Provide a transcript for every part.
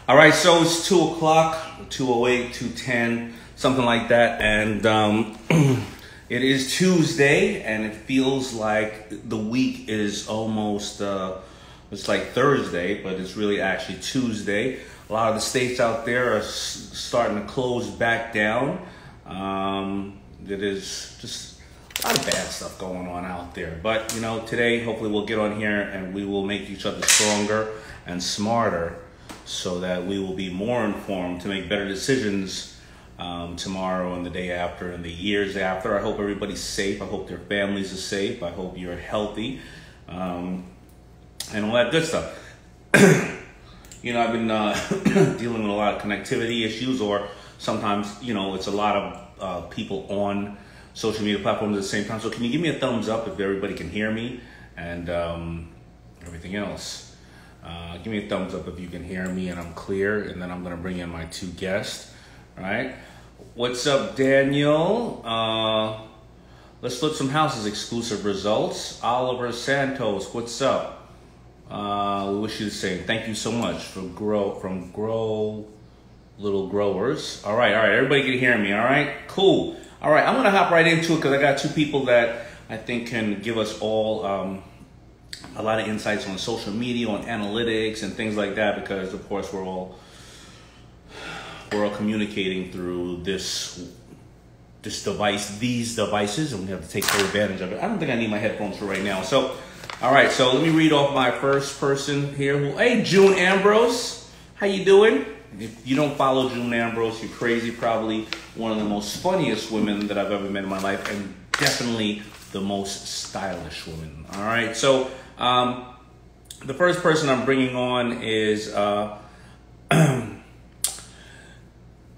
All right, so it's 2 o'clock, 2:08, 2:10, something like that, and it is Tuesday, and it feels like the week is almost, it's like Thursday, but it's really actually Tuesday. A lot of the states out there are starting to close back down. It is just a lot of bad stuff going on out there. But, you know, today, hopefully we'll get on here and we will make each other stronger and smarter so that we will be more informed to make better decisions tomorrow and the day after and the years after. I hope everybody's safe. I hope their families are safe. I hope you're healthy and all that good stuff. You know, I've been dealing with a lot of connectivity issues, or sometimes, you know, it's a lot of people on social media platforms at the same time. So can you give me a thumbs up if everybody can hear me and everything else? Give me a thumbs up if you can hear me and I'm clear, and then I'm going to bring in my two guests. All right. What's up, Daniel? Let's Flip Some Houses exclusive results. Oliver Santos, what's up? We wish you the same. Thank you so much for Grow Little Growers. All right. Everybody can hear me. All right. Cool. All right, I'm going to hop right into it because I got two people that I think can give us all a lot of insights on social media, on analytics and things like that, because, of course, we're all communicating through this device, these devices, and we have to take full advantage of it. I don't think I need my headphones for right now. So, all right, so let me read off my first person here. Hey, June Ambrose, how you doing? If you don't follow June Ambrose, you're crazy. Probably one of the most funniest women that I've ever met in my life, and definitely the most stylish woman. All right, so the first person I'm bringing on is, I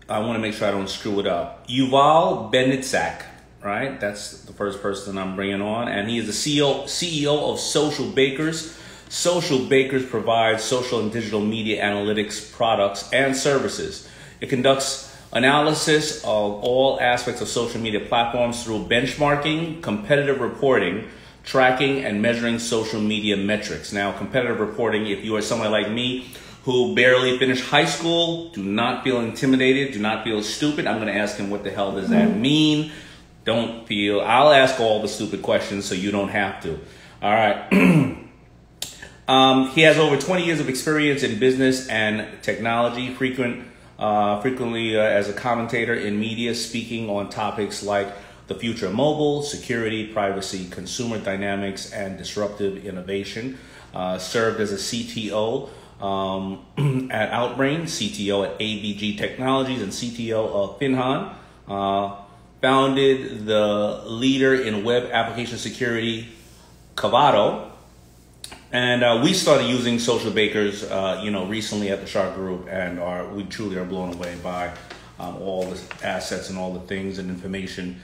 want to make sure I don't screw it up, Yuval Benitsak, right? That's the first person I'm bringing on, and he is the CEO of Social Bakers. Social Bakers provides social and digital media analytics products and services. It conducts analysis of all aspects of social media platforms through benchmarking, competitive reporting, tracking, and measuring social media metrics. Now, competitive reporting, if you are somebody like me who barely finished high school, do not feel intimidated, do not feel stupid, I'm going to ask him what the hell does that mean. Don't feel, I'll ask all the stupid questions so you don't have to. All right. He has over 20 years of experience in business and technology, frequently as a commentator in media, speaking on topics like the future of mobile, security, privacy, consumer dynamics, and disruptive innovation. Served as a CTO at Outbrain, CTO at ABG Technologies, and CTO of Finhan. Founded the leader in web application security, CULTIVATE. And we started using Social Bakers, recently at the Shark Group, and we truly are blown away by all the assets and all the things and information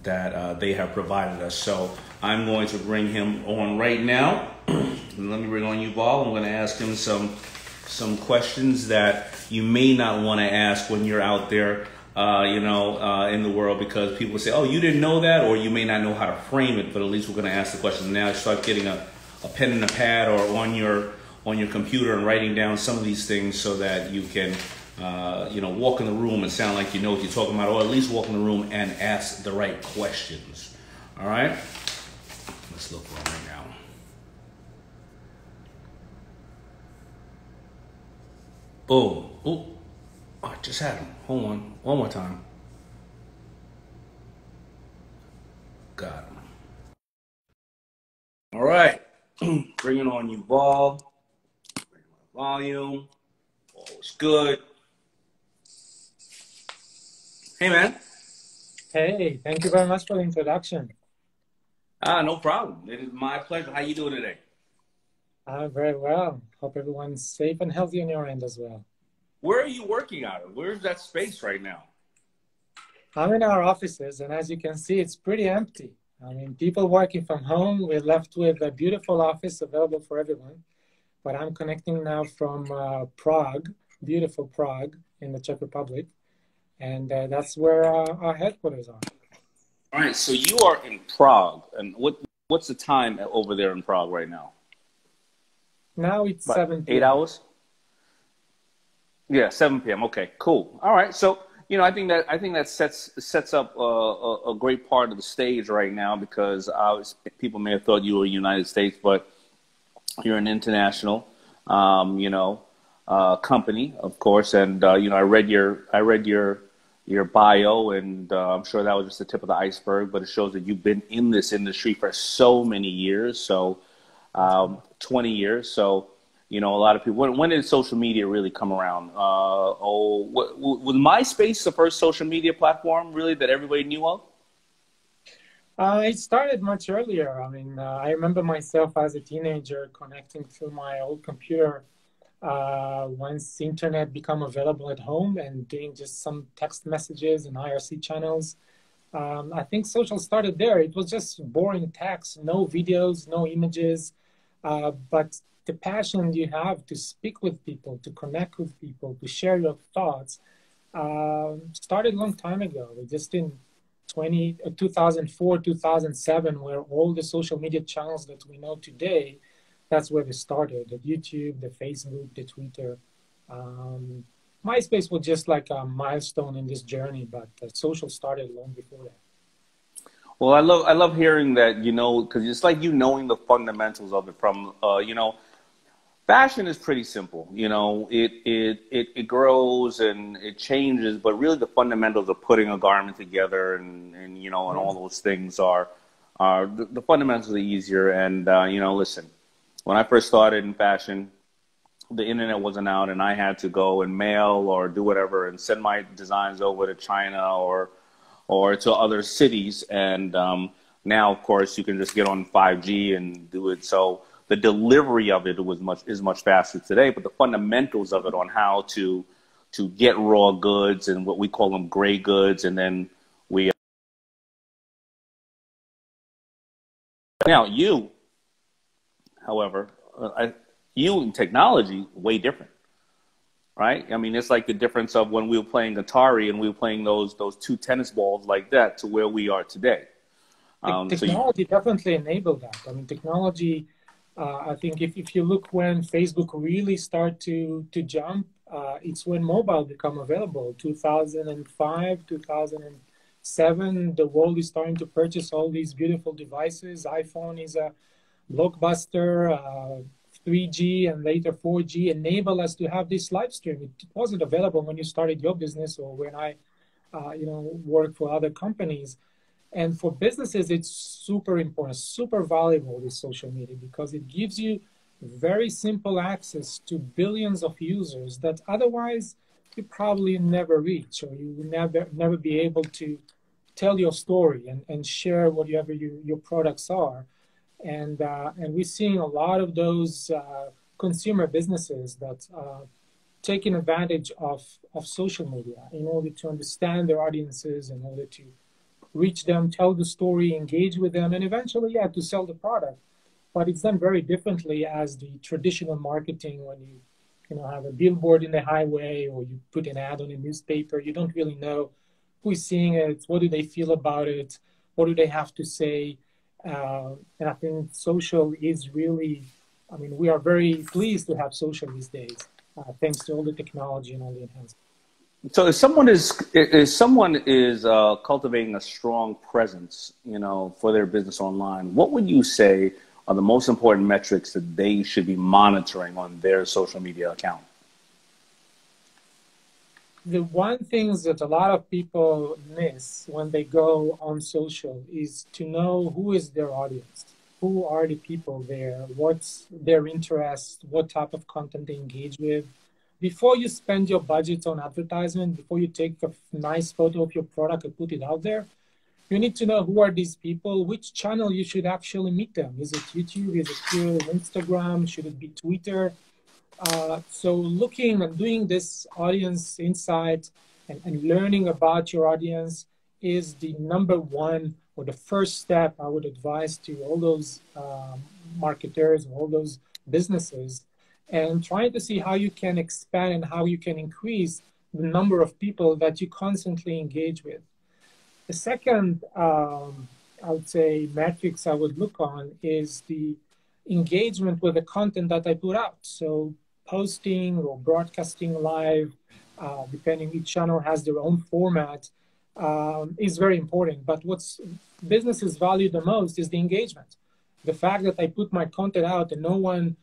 that they have provided us. So I'm going to bring him on right now. Let me bring on Yuval. I'm going to ask him some questions that you may not want to ask when you're out there, in the world, because people say, "Oh, you didn't know that," or you may not know how to frame it. But at least we're going to ask the question now. Start getting a pen and a pad, or on your computer, and writing down some of these things so that you can, walk in the room and sound like you know what you're talking about, or at least walk in the room and ask the right questions. All right? Let's look for him right now. Boom. Oh, I just had him. Hold on. One more time. Got him. All right. Bringing on Yuval. Bring my volume. All is good. Hey, man. Hey, thank you very much for the introduction. No problem. It is my pleasure. How you doing today? Very well. Hope everyone's safe and healthy on your end as well. Where are you working out of? Where's that space right now? I'm in our offices, and as you can see, it's pretty empty. I mean, people working from home. We're left with a beautiful office available for everyone. But I'm connecting now from Prague, beautiful Prague in the Czech Republic. And that's where our headquarters are. All right, so you are in Prague. And what's the time over there in Prague right now? Now it's About 7 p.m. 8 hours? Yeah, 7 p.m. Okay, cool. All right. So, I think that sets up a great part of the stage right now because people may have thought you were United States, but you're an international, company, of course. And I read your bio, and I'm sure that was just the tip of the iceberg. But it shows that you've been in this industry for so many years. So 20 years. So, a lot of people, when did social media really come around? Was MySpace the first social media platform really that everybody knew of? It started much earlier. I mean, I remember myself as a teenager connecting to my old computer once the internet became available at home and doing just some text messages and IRC channels. I think social started there. It was just boring text, no videos, no images, but the passion you have to speak with people, to connect with people, to share your thoughts, started a long time ago. Just in 2004, 2007, where all the social media channels that we know today, that's where they started. The YouTube, the Facebook, the Twitter. MySpace was just like a milestone in this journey, but social started long before that. Well, I love hearing that, because it's like knowing the fundamentals of it from, fashion is pretty simple. It grows and it changes, but really the fundamentals of putting a garment together and all those things are the fundamentals are easier. And, listen, when I first started in fashion, the internet wasn't out and I had to go and mail or do whatever and send my designs over to China or to other cities. And now, of course, you can just get on 5G and do it. So the delivery of it is much faster today, but the fundamentals of it on how to get raw goods and what we call them gray goods, and then we now you, however, you in technology way different, right? I mean, it's like the difference of when we were playing Atari and we were playing those two tennis balls like that to where we are today. Technology definitely enabled that. I mean, technology. I think if you look when Facebook really started to jump, it's when mobile become available. 2005, 2007, the world is starting to purchase all these beautiful devices. iPhone is a blockbuster. 3G and later 4G enable us to have this live stream. It wasn't available when you started your business or when I, worked for other companies. And for businesses, it's super important, super valuable, this social media, because it gives you very simple access to billions of users that otherwise you probably never reach, or you will never be able to tell your story and share whatever your products are. And we're seeing a lot of those consumer businesses that taking advantage of social media in order to understand their audiences, in order to reach them, tell the story, engage with them, and eventually, to sell the product. But it's done very differently as the traditional marketing when you have a billboard in the highway or you put an ad on a newspaper. You don't really know who's seeing it, what do they feel about it, what do they have to say. And I think social is really, I mean, we are very pleased to have social these days, thanks to all the technology and all the enhancements. So if someone is cultivating a strong presence, for their business online, what would you say are the most important metrics that they should be monitoring on their social media account? The one thing that a lot of people miss when they go on social is to know who is their audience, who are the people there, what's their interest, what type of content they engage with. Before you spend your budget on advertisement, before you take a nice photo of your product and put it out there, you need to know who are these people, which channel you should actually meet them. Is it YouTube? Is it here Instagram? Should it be Twitter? So looking and doing this audience insight and learning about your audience is the number one or the first step I would advise to all those marketers and all those businesses, and trying to see how you can expand and how you can increase the number of people that you constantly engage with. The second, I would say, metrics I would look on is the engagement with the content that I put out. So posting or broadcasting live, depending, each channel has their own format, is very important. But what's businesses value the most is the engagement. The fact that I put my content out and no one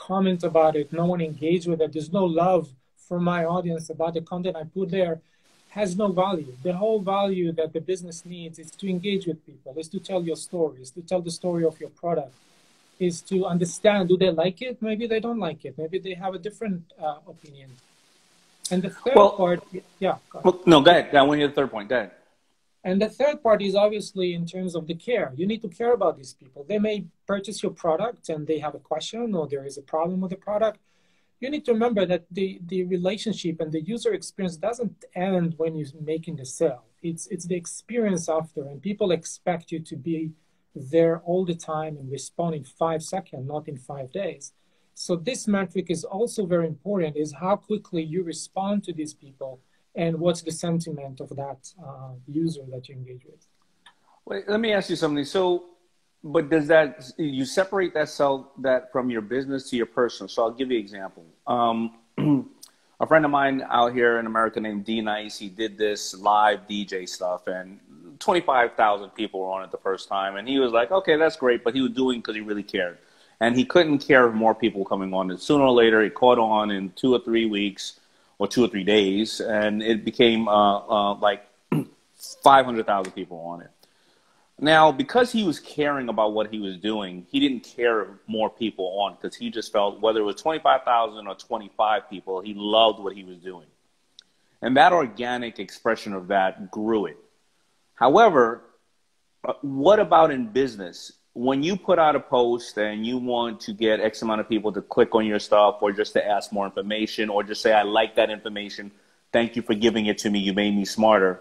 comment about it, no one engage with it, there's no love from my audience about the content I put there, has no value. The whole value that the business needs is to engage with people, is to tell your stories, to tell the story of your product, is to understand, do they like it? Maybe they don't like it. Maybe they have a different opinion. And the third part, yeah. No, go ahead. I want to hear the third point. Go ahead. And the third part is obviously in terms of the care. You need to care about these people. They may purchase your product and they have a question or there is a problem with the product. You need to remember that the relationship and the user experience doesn't end when you're making the sale. It's the experience after, and people expect you to be there all the time and respond in 5 seconds, not in 5 days. So this metric is also very important, is how quickly you respond to these people and what's the sentiment of that user that you engage with. Wait, let me ask you something. So, but does that, you separate that from your business to your personal? So I'll give you an example. A friend of mine out here in America named D Nice, he did this live DJ stuff and 25,000 people were on it the first time. And he was like, okay, that's great. But he was doing because he really cared. And he couldn't care if more people coming on it. Sooner or later, it caught on in 2 or 3 weeks or 2 or 3 days. And it became like 500,000 people on it. Now, because he was caring about what he was doing, he didn't care if more people on, because he just felt whether it was 25,000 or 25 people, he loved what he was doing. And that organic expression of that grew it. However, what about in business? When you put out a post and you want to get X amount of people to click on your stuff or just to ask more information or just say, I like that information, thank you for giving it to me, you made me smarter.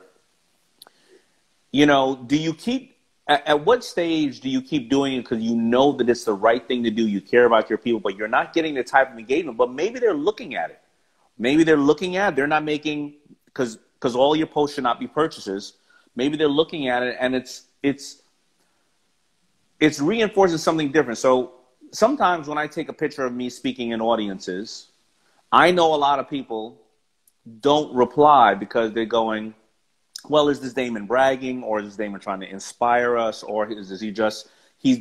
You know, do you keep... At what stage do you keep doing it because you know that it's the right thing to do, you care about your people, but you're not getting the type of engagement, but maybe they're looking at it. Maybe they're looking at it, they're not making, because all your posts should not be purchases. Maybe they're looking at it and it's reinforcing something different. So sometimes when I take a picture of me speaking in audiences, I know a lot of people don't reply because they're going, well, is this Daymond bragging, or is this Daymond trying to inspire us, or is he just, he's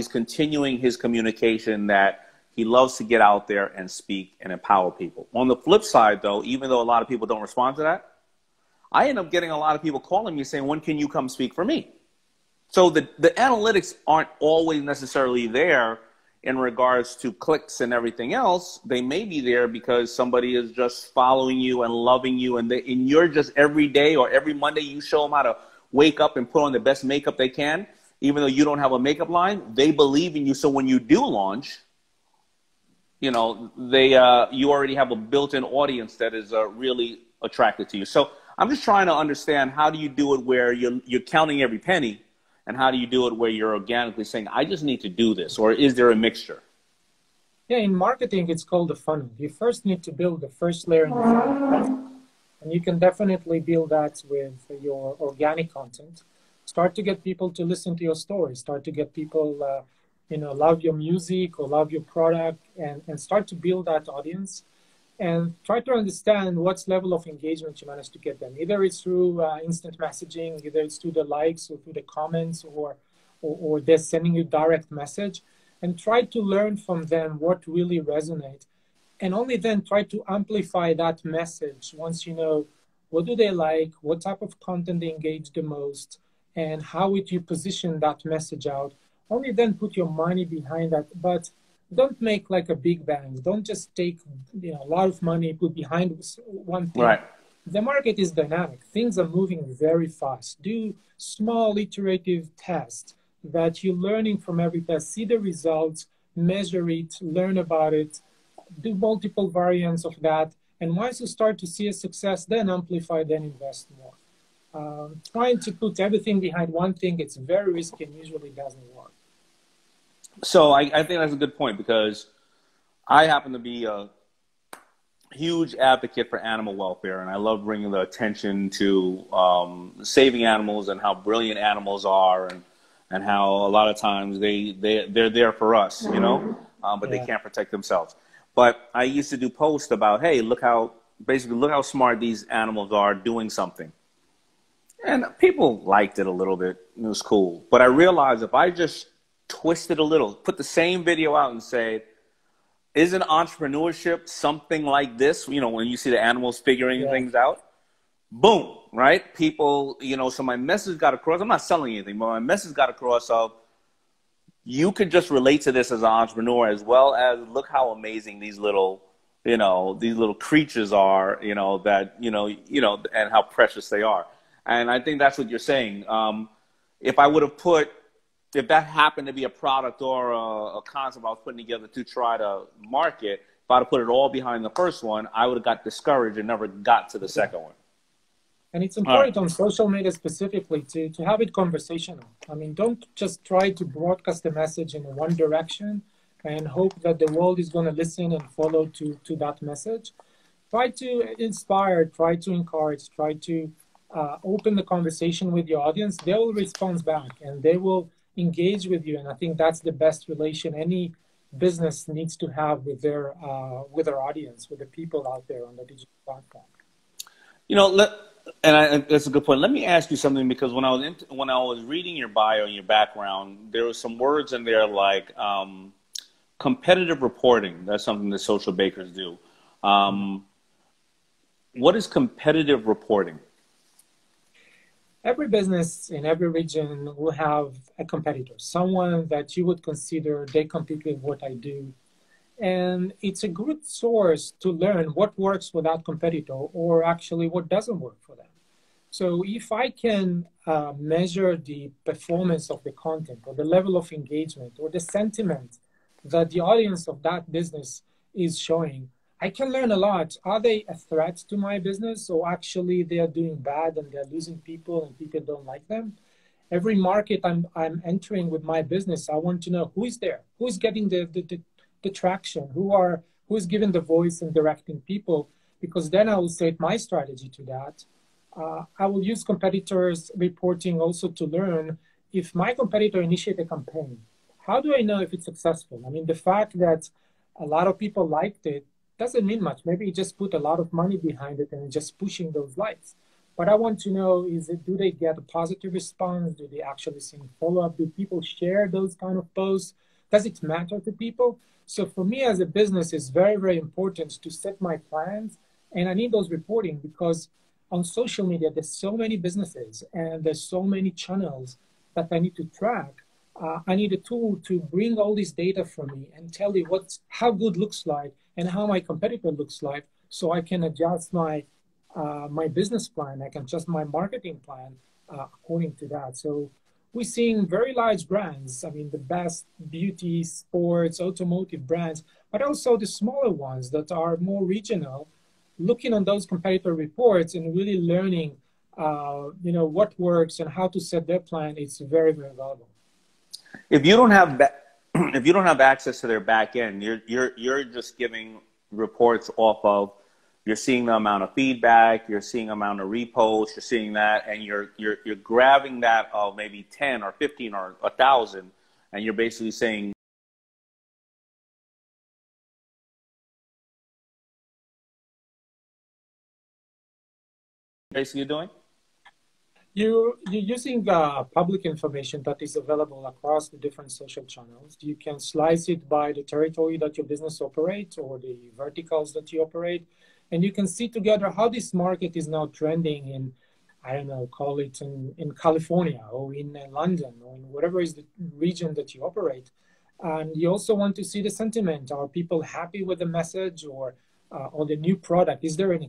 continuing his communication that he loves to get out there and speak and empower people. On the flip side, though, even though a lot of people don't respond to that, I end up getting a lot of people calling me saying, when can you come speak for me? So the analytics aren't always necessarily there in regards to clicks and everything else. They may be there because somebody is just following you and loving you, and you're just every day or every Monday you show them how to wake up and put on the best makeup they can, even though you don't have a makeup line. They believe in you, so when you do launch, you know, you already have a built-in audience that is really attracted to you. So I'm just trying to understand, how do you do it where you're counting every penny? And how do you do it where you're organically saying, I just need to do this? Or is there a mixture? Yeah, in marketing, it's called a funnel. You first need to build the first layer in the funnel. And you can definitely build that with your organic content. Start to get people to listen to your story. Start to get people, love your music or love your product, and start to build that audience. And try to understand what level of engagement you manage to get them. Either it's through instant messaging, either it's through the likes or through the comments, or they're sending you direct message. And try to learn from them what really resonates. And only then try to amplify that message once you know what do they like, what type of content they engage the most, and how would you position that message out. Only then put your money behind that. But don't make like a big bang. Don't just take a lot of money, put behind one thing. Right. The market is dynamic. Things are moving very fast. Do small iterative tests that you're learning from every test. See the results, measure it, learn about it, do multiple variants of that. And once you start to see a success, then amplify, then invest more. Trying to put everything behind one thing, it's very risky and usually doesn't work. So I think that's a good point, because I happen to be a huge advocate for animal welfare, and I love bringing the attention to saving animals and how brilliant animals are, and how a lot of times they're there for us, you know, but they can't protect themselves. But I used to do posts about, hey, look how smart these animals are doing something. And people liked it a little bit. It was cool. But I realized if I just twist it a little, put the same video out and say, isn't entrepreneurship something like this? You know, when you see the animals figuring things out, boom, right? People, you know, so my message got across. I'm not selling anything, but my message got across of, you could just relate to this as an entrepreneur, as well as look how amazing these little, you know, these little creatures are, you know, that, you know, and how precious they are. And I think that's what you're saying. If I would have if that happened to be a product or a concept I was putting together to try to market, if I'd have put it all behind the first one, I would have got discouraged and never got to the second one. And it's important on social media specifically to have it conversational. I mean, don't just try to broadcast a message in one direction and hope that the world is going to listen and follow to that message. Try to inspire, try to encourage, try to open the conversation with your audience. They will respond back and they will engage with you. And I think that's the best relation any business needs to have with their audience, with the people out there on the digital platform. You know, that's a good point. Let me ask you something, because when I was reading your bio and your background, there were some words in there like competitive reporting. That's something that social bakers do. What is competitive reporting? Every business in every region will have a competitor, someone that you would consider they compete with what I do. And it's a good source to learn what works for that competitor or actually what doesn't work for them. So if I can measure the performance of the content or the level of engagement or the sentiment that the audience of that business is showing, I can learn a lot. Are they a threat to my business, or actually they are doing bad and they're losing people and people don't like them? Every market I'm entering with my business, I want to know who is there, who is getting the traction, who is giving the voice and directing people, because then I will set my strategy to that. I will use competitors reporting also to learn if my competitor initiate a campaign. How do I know if it's successful? I mean, the fact that a lot of people liked it doesn't mean much. Maybe you just put a lot of money behind it and just pushing those likes. But I want to know, do they get a positive response? Do they actually see follow-up? Do people share those kind of posts? Does it matter to people? So for me as a business, it's very, very important to set my plans. And I need those reporting, because on social media, there's so many businesses and there's so many channels that I need to track. I need a tool to bring all this data from me and tell you how good looks like and how my competitor looks like, so I can adjust my business plan. I can adjust my marketing plan according to that. So we're seeing very large brands. I mean, the best beauty, sports, automotive brands, but also the smaller ones that are more regional, looking on those competitor reports and really learning, what works and how to set their plan. It's very, very valuable. If you don't have access to their back end, you're just giving reports off of, you're seeing the amount of feedback, you're seeing the amount of reposts, you're seeing that, and you're grabbing that of maybe 10 or 15 or 1,000, and you're basically saying, basically doing? You're using public information that is available across the different social channels. You can slice it by the territory that your business operates or the verticals that you operate. And you can see together how this market is now trending in, I don't know, call it in California or in London or in whatever is the region that you operate. And you also want to see the sentiment. Are people happy with the message or the new product? Is there any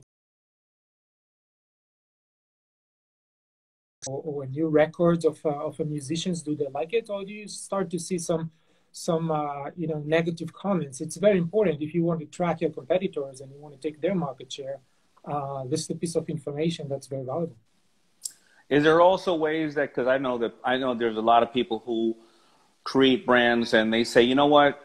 or new records of musicians? Do they like it, or do you start to see some negative comments? It's very important if you want to track your competitors and you want to take their market share. This is a piece of information that's very valuable. Is there also ways that, because I know there's a lot of people who create brands and they say, you know what,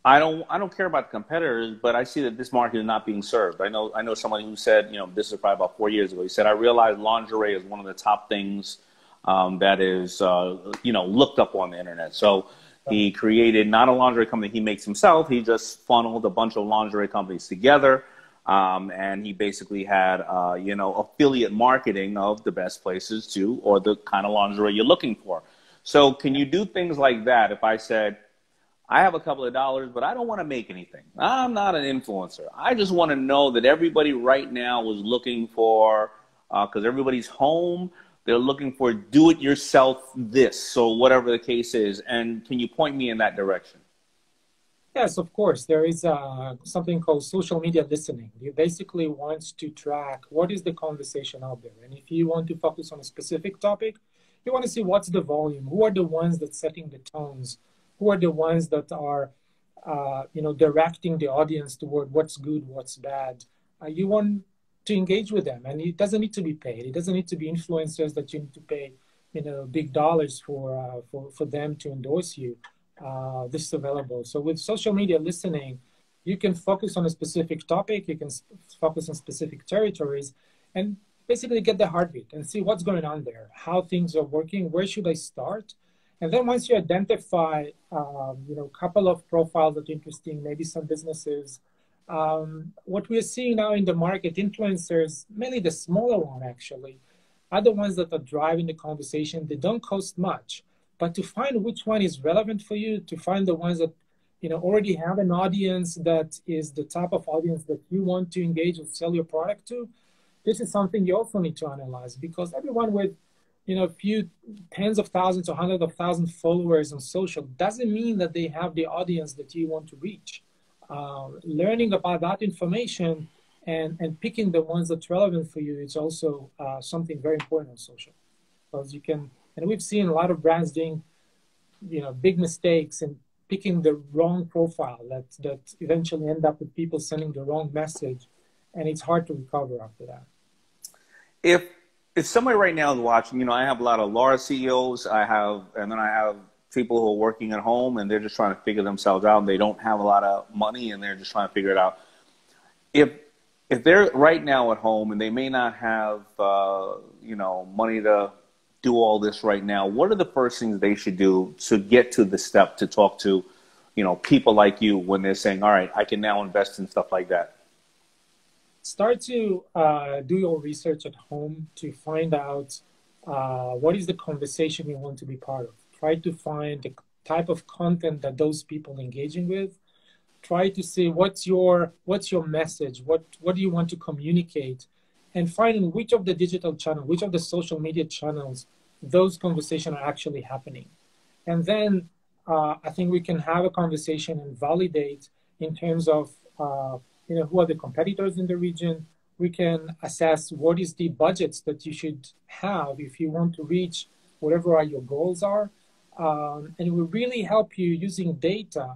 I don't care about the competitors, but I see that this market is not being served. I know somebody who said, this is probably about 4 years ago. He said, I realized lingerie is one of the top things that is, looked up on the internet. So he created not a lingerie company he makes himself. He just funneled a bunch of lingerie companies together. And he basically had, affiliate marketing of the best places to, or the kind of lingerie you're looking for. So can you do things like that? If I said, I have a couple of dollars, but I don't want to make anything. I'm not an influencer. I just want to know that everybody right now is looking for, because everybody's home, they're looking for do-it-yourself this, so whatever the case is. And can you point me in that direction? Yes, of course. There is something called social media listening. You basically want to track what is the conversation out there. And if you want to focus on a specific topic, you want to see what's the volume, who are the ones that's setting the tones, who are the ones that are, directing the audience toward what's good, what's bad. You want to engage with them, and it doesn't need to be paid. It doesn't need to be influencers that you need to pay, big dollars for them to endorse you. This is available. So with social media listening, you can focus on a specific topic, you can focus on specific territories, and basically get the heartbeat and see what's going on there, how things are working, where should I start? And then once you identify, a couple of profiles that are interesting, maybe some businesses, what we're seeing now in the market, influencers, mainly the smaller one actually, are the ones that are driving the conversation. They don't cost much, but to find which one is relevant for you, to find the ones that, already have an audience that is the type of audience that you want to engage or sell your product to, this is something you also need to analyze, because everyone with a few tens of thousands or hundreds of thousands followers on social doesn't mean that they have the audience that you want to reach. Learning about that information and picking the ones that's relevant for you is also something very important on social. Because you can, and we've seen a lot of brands doing, big mistakes and picking the wrong profile that eventually end up with people sending the wrong message, and it's hard to recover after that. If somebody right now is watching, I have a lot of large CEOs, and then I have people who are working at home and they're just trying to figure themselves out and they don't have a lot of money and they're just trying to figure it out. If they're right now at home and they may not have, money to do all this right now, what are the first things they should do to get to the step to talk to, people like you when they're saying, all right, I can now invest in stuff like that? Start to do your research at home to find out what is the conversation you want to be part of. Try to find the type of content that those people are engaging with. Try to see what's your message, what do you want to communicate, and find which of the digital channels, which of the social media channels those conversations are actually happening. And then I think we can have a conversation and validate in terms of who are the competitors in the region. We can assess what is the budgets that you should have if you want to reach whatever your goals are. And it will really help you using data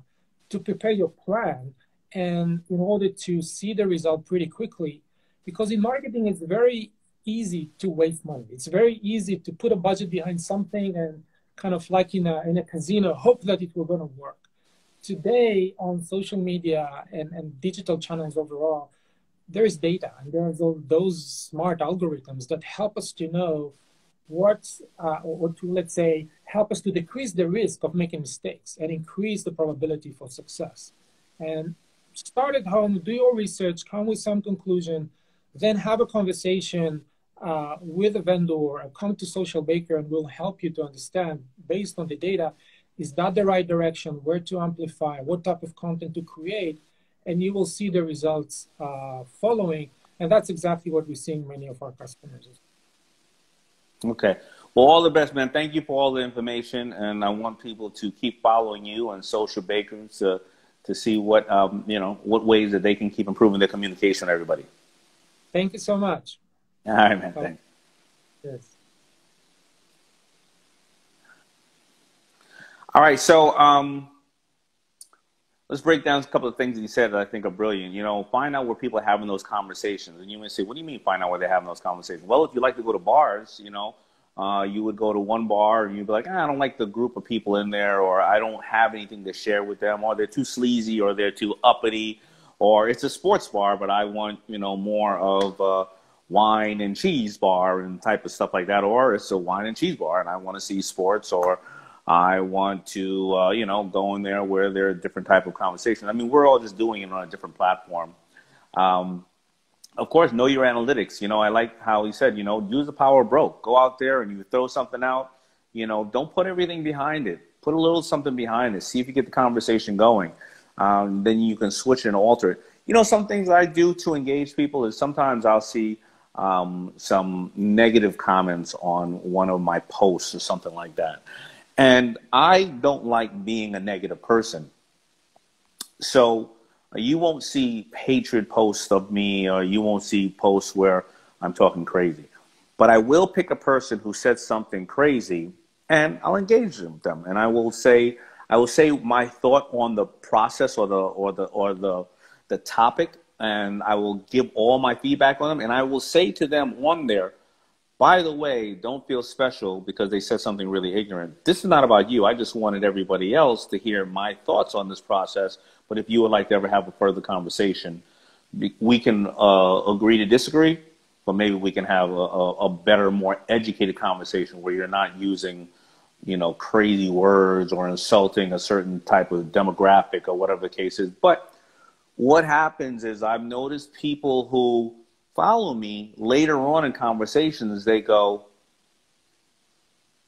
to prepare your plan and in order to see the result pretty quickly. Because in marketing, it's very easy to waste money. It's very easy to put a budget behind something and kind of like in a casino, hope that it will going to work. Today on social media and digital channels overall, there is data and there's all those smart algorithms that help us to know or to, let's say, help us to decrease the risk of making mistakes and increase the probability for success. And start at home, do your research, come with some conclusion, then have a conversation with a vendor or come to Social Baker and we'll help you to understand based on the data, is that the right direction, where to amplify, what type of content to create, and you will see the results following. And that's exactly what we're seeing many of our customers. Okay. Well, all the best, man. Thank you for all the information. And I want people to keep following you on Social Bakers to see what, what ways that they can keep improving their communication with everybody. Thank you so much. All right, man. Thanks. Yes. All right. So let's break down a couple of things that you said that I think are brilliant. Find out where people are having those conversations. And you may say, what do you mean find out where they're having those conversations? Well, if you like to go to bars, you would go to one bar and you'd be like, I don't like the group of people in there, or I don't have anything to share with them, or they're too sleazy, or they're too uppity, or it's a sports bar, but I want, more of wine and cheese bar and type of stuff like that, or it's a wine and cheese bar and I want to see sports, or I want to, you know, go in there where there are different type of conversations. I mean, we're all just doing it on a different platform. Of course, know your analytics. You know, I like how he said, you know, use the power of broke. Go out there and you throw something out. You know, don't put everything behind it. Put a little something behind it. See if you get the conversation going. Then you can switch and alter it. You know, some things I do to engage people is sometimes I'll see some negative comments on one of my posts or something like that. And I don't like being a negative person. So you won't see hatred posts of me, or you won't see posts where I'm talking crazy. But I will pick a person who said something crazy, and I'll engage them. And I will say my thought on the process or the topic, and I will give all my feedback on them. And I will say to them on there, by the way, don't feel special because they said something really ignorant. This is not about you. I just wanted everybody else to hear my thoughts on this process. But if you would like to ever have a further conversation, we can agree to disagree, but maybe we can have a better, more educated conversation where you're not using, you know, crazy words or insulting a certain type of demographic or whatever the case is. But what happens is I've noticed people who follow me later on in conversations, they go,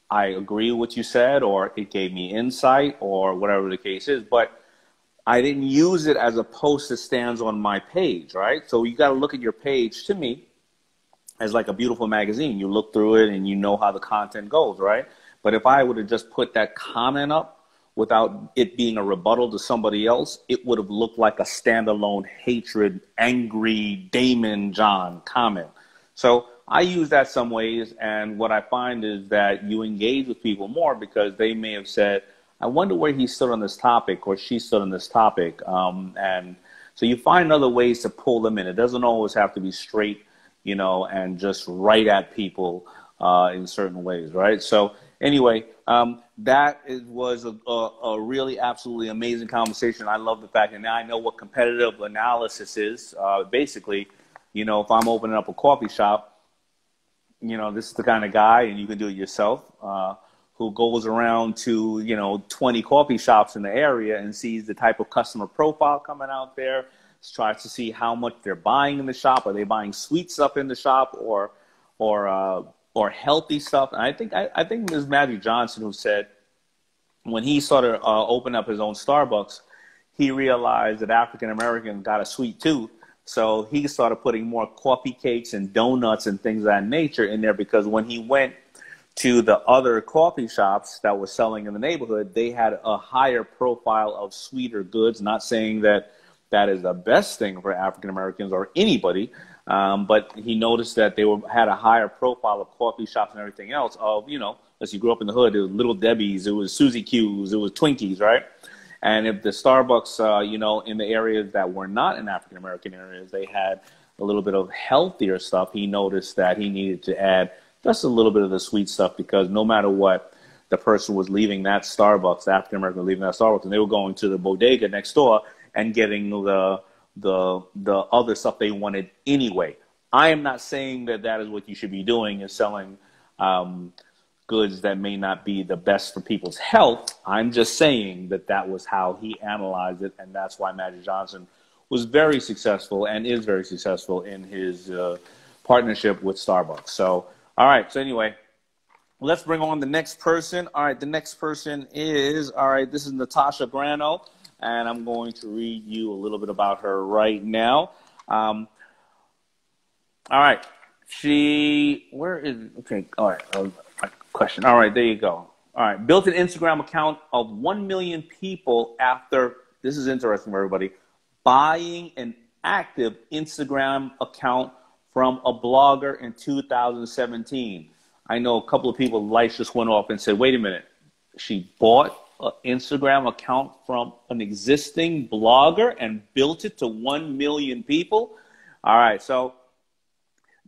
I agree with what you said, or it gave me insight, or whatever the case is, but I didn't use it as a post that stands on my page, right? So you got to look at your page, to me, as like a beautiful magazine. You look through it and you know how the content goes, right? But if I would have just put that comment up without it being a rebuttal to somebody else, it would have looked like a standalone hatred, angry Daymond John comment. So I use that some ways, and what I find is that you engage with people more because they may have said, I wonder where he stood on this topic or she stood on this topic. And so you find other ways to pull them in. It doesn't always have to be straight, you know, and just right at people in certain ways, right? So anyway, that was a really absolutely amazing conversation. I love the fact that now I know what competitive analysis is. Basically, you know, if I'm opening up a coffee shop, you know, this is the kind of guy, and you can do it yourself, who goes around to, you know, 20 coffee shops in the area and sees the type of customer profile coming out there, tries to see how much they're buying in the shop. Are they buying sweet stuff in the shop or healthy stuff? And I think it was Magic Johnson who said when he started opening up his own Starbucks, he realized that African Americans got a sweet tooth. So he started putting more coffee cakes and donuts and things of that nature in there, because when he went to the other coffee shops that were selling in the neighborhood, they had a higher profile of sweeter goods. Not saying that that is the best thing for African Americans or anybody, but he noticed that they had a higher profile of coffee shops and everything else of, you know, as you grew up in the hood, it was Little Debbie's, it was Suzy Q's, it was Twinkies, right? And if the Starbucks, you know, in the areas that were not in African American areas, they had a little bit of healthier stuff, he noticed that he needed to add just a little bit of the sweet stuff, because no matter what, the person was leaving that Starbucks, the African American leaving that Starbucks, and they were going to the bodega next door and getting the other stuff they wanted anyway. I am not saying that that is what you should be doing, is selling goods that may not be the best for people's health. I'm just saying that that was how he analyzed it, and that's why Magic Johnson was very successful and is very successful in his partnership with Starbucks. So, all right. So anyway, let's bring on the next person. All right. The next person is, all right, this is Natasha Grano, and I'm going to read you a little bit about her right now. All right. Where is, okay. All right. Question. All right. There you go. All right. Built an Instagram account of 1 million people after, this is interesting for everybody, buying an active Instagram account from a blogger in 2017. I know a couple of people, lights just went off and said, wait a minute, she bought an Instagram account from an existing blogger and built it to 1 million people? All right, so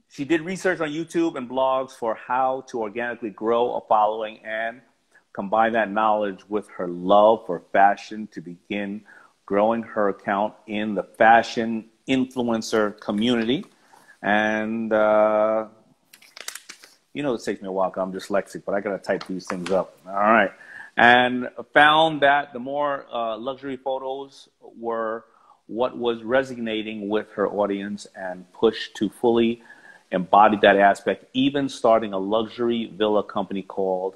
she did research on YouTube and blogs for how to organically grow a following and combine that knowledge with her love for fashion to begin growing her account in the fashion influencer community. And, you know, it takes me a while because I'm dyslexic, but I got to type these things up. All right. And found that the more luxury photos were what was resonating with her audience, and pushed to fully embody that aspect, even starting a luxury villa company called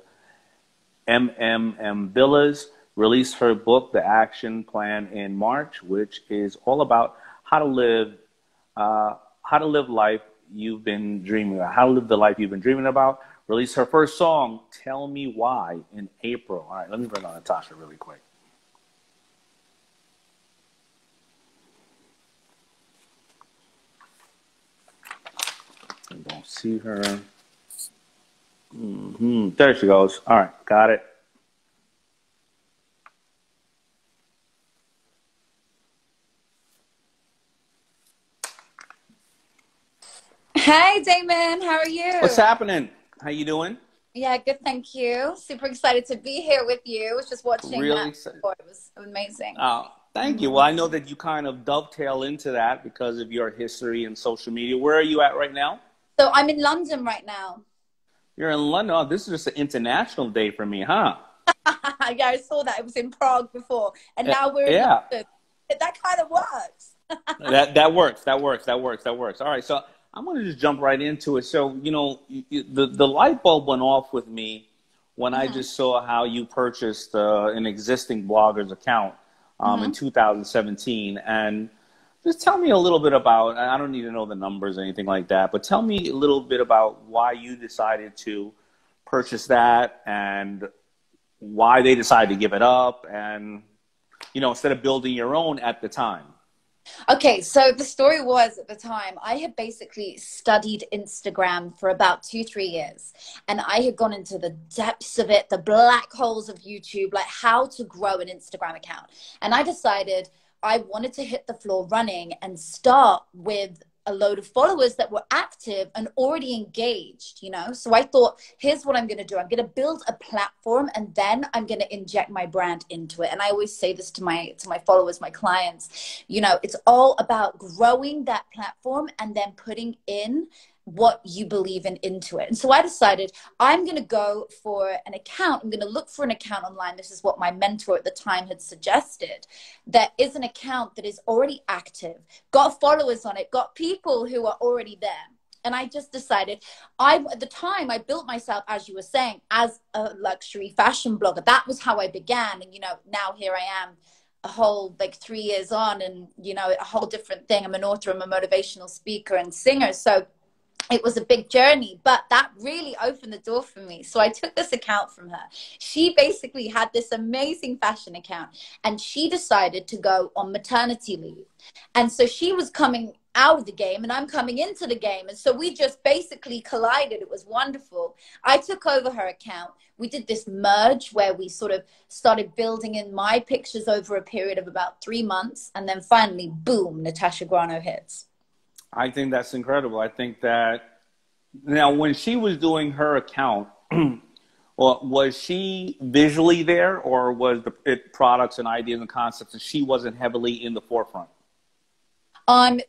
MMM Villas. Released her book, The Action Plan, in March, which is all about how to live life you've been dreaming about, how to live the life you've been dreaming about. Released her first song, Tell Me Why, in April. All right, let me bring on Natasha really quick. I don't see her. There she goes. All right, got it. Hey, Daymond, how are you? What's happening? How you doing? Yeah, good, thank you. Super excited to be here with you. I was just watching Really that excited. before. It was amazing. Oh, thank you. Well, I know that you kind of dovetail into that because of your history in social media. Where are you at right now? So I'm in London right now. You're in London. Oh, this is just an international day for me, huh? Yeah, I saw that. It was in Prague before, and now we're in London. That kind of works. that works. That works. All right, so I'm going to just jump right into it. So, you know, the light bulb went off with me when I just saw how you purchased an existing blogger's account in 2017. And just tell me a little bit about, I don't need to know the numbers or anything like that, but tell me a little bit about why you decided to purchase that and why they decided to give it up and, you know, instead of building your own at the time. Okay, so the story was, at the time, I had basically studied Instagram for about 2-3 years, and I had gone into the depths of it, the black holes of YouTube, like how to grow an Instagram account. And I decided I wanted to hit the floor running and start with a load of followers that were active and already engaged, you know? So I thought, here's what I'm going to do. I'm going to build a platform, and then I'm going to inject my brand into it. And I always say this to my followers, my clients, you know, it's all about growing that platform and then putting in what you believe in into it. And so I decided I'm going to go for an account. I'm going to look for an account online. This is what my mentor at the time had suggested. That is an account that is already active, got followers on it, got people who are already there. And I just decided, at the time, I built myself, as you were saying, as a luxury fashion blogger. That was how I began. And, you know, now here I am, a whole, like 3 years on, and, you know, a whole different thing. I'm an author, I'm a motivational speaker and singer. So it was a big journey, but that really opened the door for me. So I took this account from her. She basically had this amazing fashion account, and she decided to go on maternity leave. And so she was coming out of the game and I'm coming into the game. And so we just basically collided. It was wonderful. I took over her account. We did this merge where we sort of started building in my pictures over a period of about 3 months. And then finally, boom, Natasha Grano hits. I think that's incredible. I think that now when she was doing her account, well, was she visually there, or was it products and ideas and concepts and she wasn't heavily in the forefront?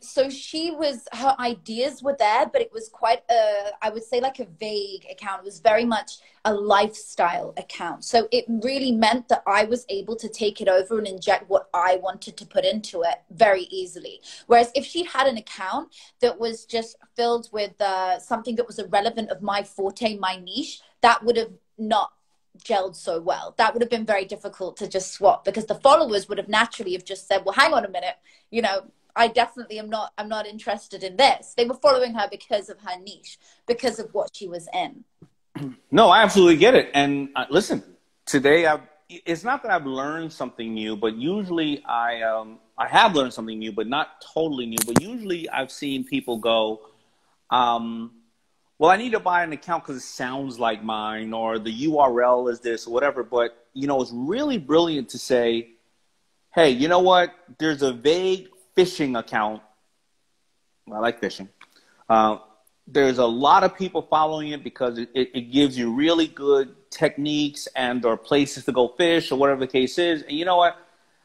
So she was, her ideas were there, but it was quite I would say like a vague account. It was very much a lifestyle account. So it really meant that I was able to take it over and inject what I wanted to put into it very easily. Whereas if she'd had an account that was just filled with something that was irrelevant of my forte, my niche, that would have not gelled so well. That would have been very difficult to just swap, because the followers would have naturally have just said, well, hang on a minute, you know, I definitely I'm not interested in this. They were following her because of her niche, because of what she was in. No, I absolutely get it. And listen, today it's not that I've learned something new, but usually I have learned something new, but not totally new. But usually I've seen people go, well, I need to buy an account because it sounds like mine, or the URL is this or whatever. But, you know, it's really brilliant to say, hey, you know what? There's a vague fishing account. I like fishing. There's a lot of people following it because it gives you really good techniques and or places to go fish or whatever the case is. And you know what?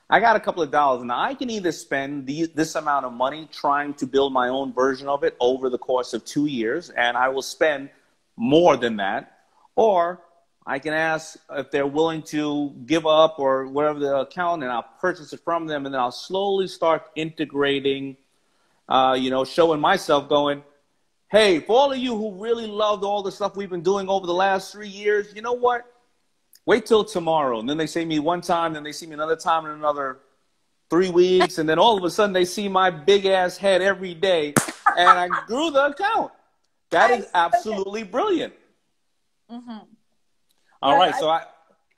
I got a couple of dollars. Now, I can either spend this amount of money trying to build my own version of it over the course of 2 years, and I will spend more than that, or I can ask if they're willing to give up or whatever the account, and I'll purchase it from them, and then I'll slowly start integrating, showing myself going, hey, for all of you who really loved all the stuff we've been doing over the last 3 years, you know what? Wait till tomorrow. And then they see me one time, then they see me another time in another 3 weeks, and then all of a sudden they see my big-ass head every day, and I grew the account. That is absolutely brilliant. Mm-hmm. All right, so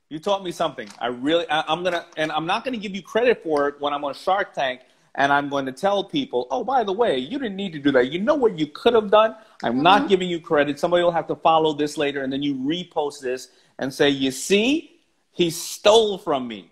you taught me something. I'm not gonna give you credit for it when I'm on Shark Tank, and I'm going to tell people, oh, by the way, you didn't need to do that. You know what you could have done? I'm not giving you credit. Somebody will have to follow this later, and then you repost this and say, you see, he stole from me.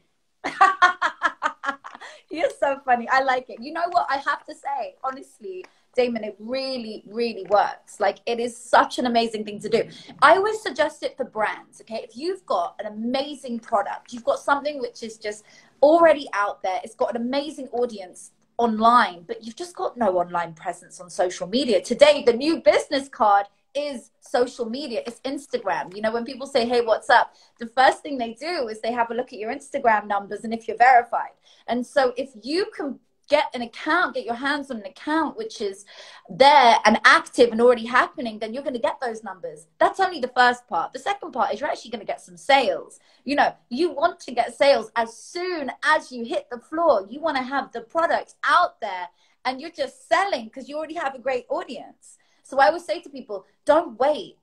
You're so funny. I like it. You know what? I have to say, honestly, Daymond, it really, really works. Like, it is such an amazing thing to do. I always suggest it for brands, okay? If you've got an amazing product, you've got something which is just already out there, it's got an amazing audience online, but you've just got no online presence on social media. Today, the new business card is social media. It's Instagram. You know, when people say, hey, what's up? The first thing they do is they have a look at your Instagram numbers and if you're verified. And so if you can get an account, get your hands on an account which is there and active and already happening, then you're going to get those numbers. That's only the first part. The second part is you're actually going to get some sales. You know, you want to get sales as soon as you hit the floor. You want to have the products out there and you're just selling because you already have a great audience. So I always say to people, don't wait.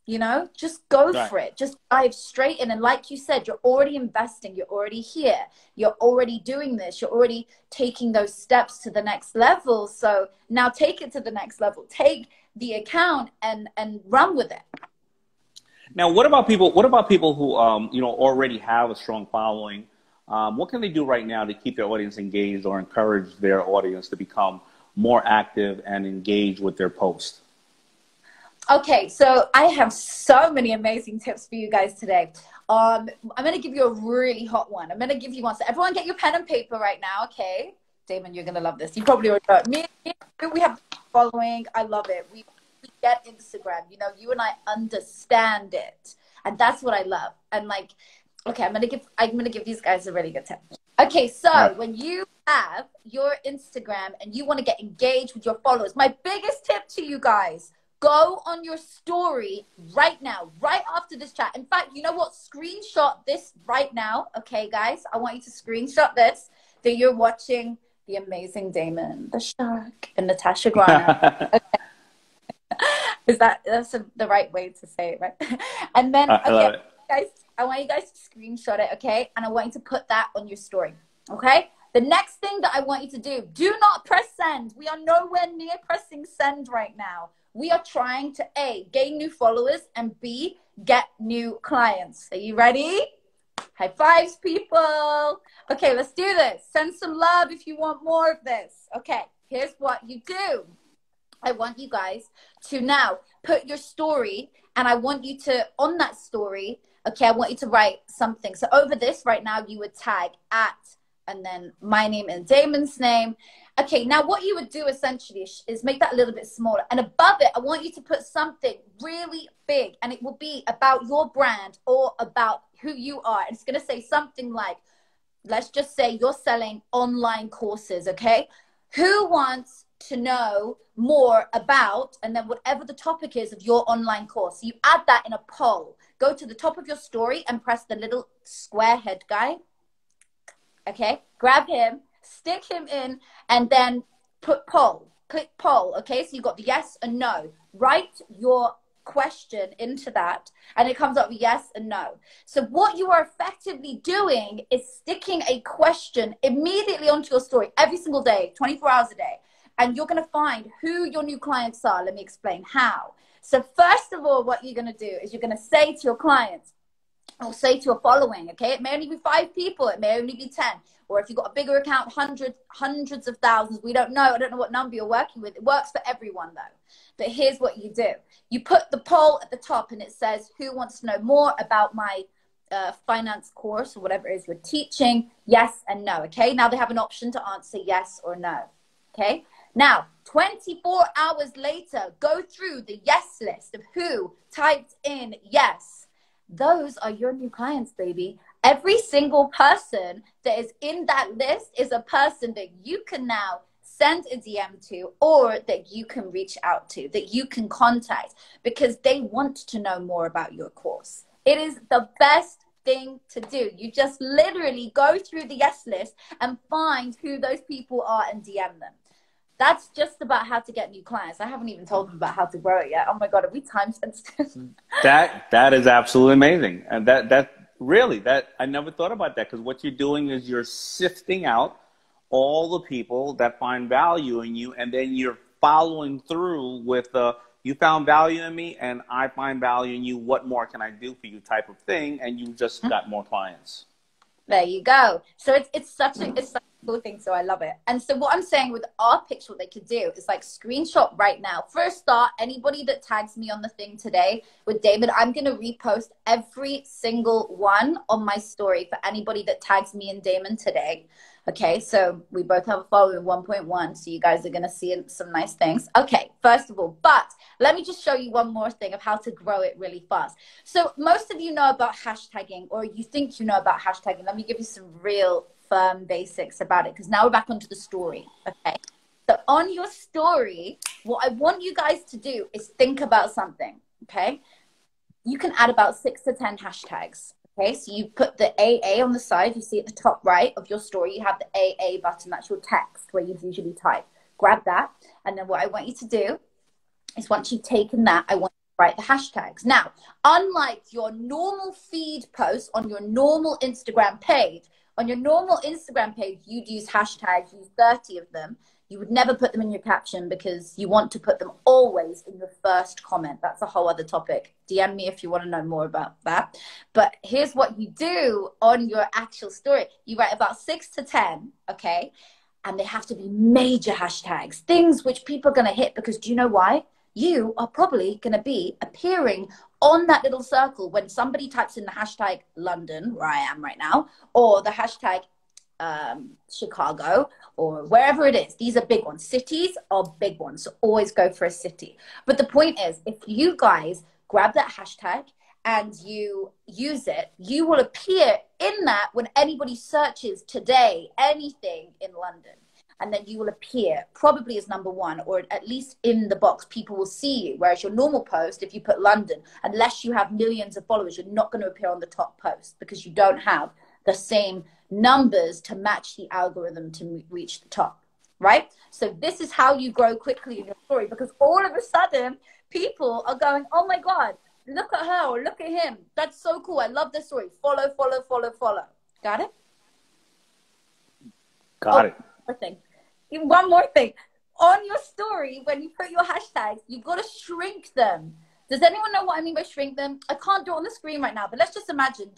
You know, just go for it. Just dive straight in. And like you said, you're already investing. You're already here. You're already doing this. You're already taking those steps to the next level. So now take it to the next level. Take the account and run with it. Now, what about people who, already have a strong following? What can they do right now to keep their audience engaged or encourage their audience to become more active and engage with their posts? Okay, so I have so many amazing tips for you guys today. I'm going to give you a really hot one. I'm going to give you one. So everyone get your pen and paper right now, okay? Daymond, you're going to love this. You probably already know it. Me, we have following. I love it. We get Instagram. You know, you and I understand it. And that's what I love. And like, okay, I'm going to give these guys a really good tip. Okay, so when you have your Instagram and you want to get engaged with your followers, my biggest tip to you guys, go on your story right now, right after this chat. In fact, you know what? Screenshot this right now. Okay, guys, I want you to screenshot this, that you're watching the amazing Daymond, the shark, and Natasha Grana. Okay. That's the right way to say it, right? And then, okay, guys, I want you guys to screenshot it, okay? And I want you to put that on your story, okay? The next thing that I want you to do not press send. We are nowhere near pressing send right now. We are trying to A, gain new followers, and B, get new clients. Are you ready? High fives, people. Okay, let's do this. Send some love if you want more of this. Okay, here's what you do. I want you guys to now put your story, and I want you to, on that story, okay, I want you to write something. So over this right now, you would tag at, and then my name and Daymond's name. Okay, now what you would do essentially is make that a little bit smaller. And above it, I want you to put something really big. And it will be about your brand or about who you are. And it's going to say something like, let's just say you're selling online courses, okay? Who wants to know more about, and then whatever the topic is of your online course. So you add that in a poll. Go to the top of your story and press the little square head guy. Okay, grab him, stick him in, and then put poll. Click poll, okay? So you've got the yes and no. Write your question into that, and it comes up with yes and no. So what you are effectively doing is sticking a question immediately onto your story every single day, 24 hours a day. And you're going to find who your new clients are. Let me explain how. So first of all, what you're going to do is you're going to say to your clients, or say to your following, okay? It may only be 5 people. It may only be 10. Or if you've got a bigger account, hundreds of thousands. We don't know. I don't know what number you're working with. It works for everyone, though. But here's what you do. You put the poll at the top, and it says, who wants to know more about my finance course or whatever it is you're teaching? Yes and no. Okay. Now they have an option to answer yes or no. Okay. Now, 24 hours later, go through the yes list of who typed in yes. Those are your new clients, baby. Every single person that is in that list is a person that you can now send a DM to, or that you can reach out to, that you can contact, because they want to know more about your course. It is the best thing to do. You just literally go through the yes list and find who those people are and DM them. That's just about how to get new clients. I haven't even told them about how to grow it yet. Oh my God, are we time sensitive? That is absolutely amazing. And that really, I never thought about that, because what you're doing is you're sifting out all the people that find value in you, and then you're following through with you found value in me and I find value in you. What more can I do for you type of thing? And you just got more clients. There you go. So it's such a cool thing. So I love it. And so what I'm saying with our picture, what they could do is like screenshot right now. First start, anybody that tags me on the thing today with David, I'm going to repost every single one on my story for anybody that tags me and Daymond today. Okay, so we both have a follower of 1.1, so you guys are going to see some nice things. Okay, first of all, but let me just show you one more thing of how to grow it really fast. So most of you know about hashtagging, or you think you know about hashtagging. Let me give you some real firm basics about it, because now we're back onto the story, okay? So on your story, what I want you guys to do is think about something, okay? You can add about 6 to 10 hashtags. Okay, so you put the AA on the side. You see at the top right of your story, you have the AA button. That's your text where you usually type. Grab that. And then what I want you to do is, once you've taken that, I want you to write the hashtags. Now, unlike your normal feed post on your normal Instagram page, you'd use hashtags, use 30 of them. You would never put them in your caption, because you want to put them always in your first comment. That's a whole other topic. DM me if you want to know more about that. But here's what you do on your actual story. You write about 6 to 10, okay? And they have to be major hashtags, things which people are going to hit, because do you know why? You are probably going to be appearing on that little circle when somebody types in the hashtag London, where I am right now, or the hashtag Chicago, or wherever it is. These are big ones. Cities are big ones, so always go for a city. But the point is, if you guys grab that hashtag and you use it, you will appear in that when anybody searches today anything in London, and then you will appear probably as number 1, or at least in the box. People will see you. Whereas your normal post, if you put London, unless you have millions of followers, you're not going to appear on the top post, because you don't have the same numbers to match the algorithm to reach the top, right? So this is how you grow quickly in your story, because all of a sudden people are going, oh my God, look at her, or look at him. That's so cool. I love this story. Follow, follow, follow, follow. Got it? Got it. One more thing. On your story, when you put your hashtags, you've got to shrink them. Does anyone know what I mean by shrink them? I can't do it on the screen right now, but let's just imagine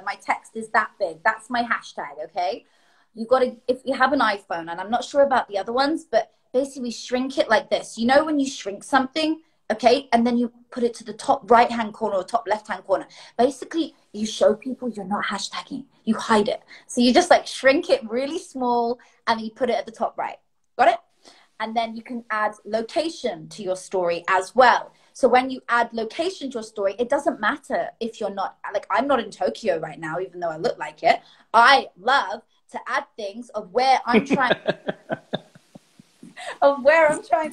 my text is that big. That's my hashtag, okay? You got to, if you have an iPhone, and I'm not sure about the other ones, but basically shrink it like this. You know when you shrink something, okay, and then you put it to the top right-hand corner or top left-hand corner. Basically, you show people you're not hashtagging. You hide it. So you just like shrink it really small, and you put it at the top right. Got it? And then you can add location to your story as well. So when you add location to your story, it doesn't matter if you're not, like I'm not in Tokyo right now, even though I look like it. I love to add things of where I'm trying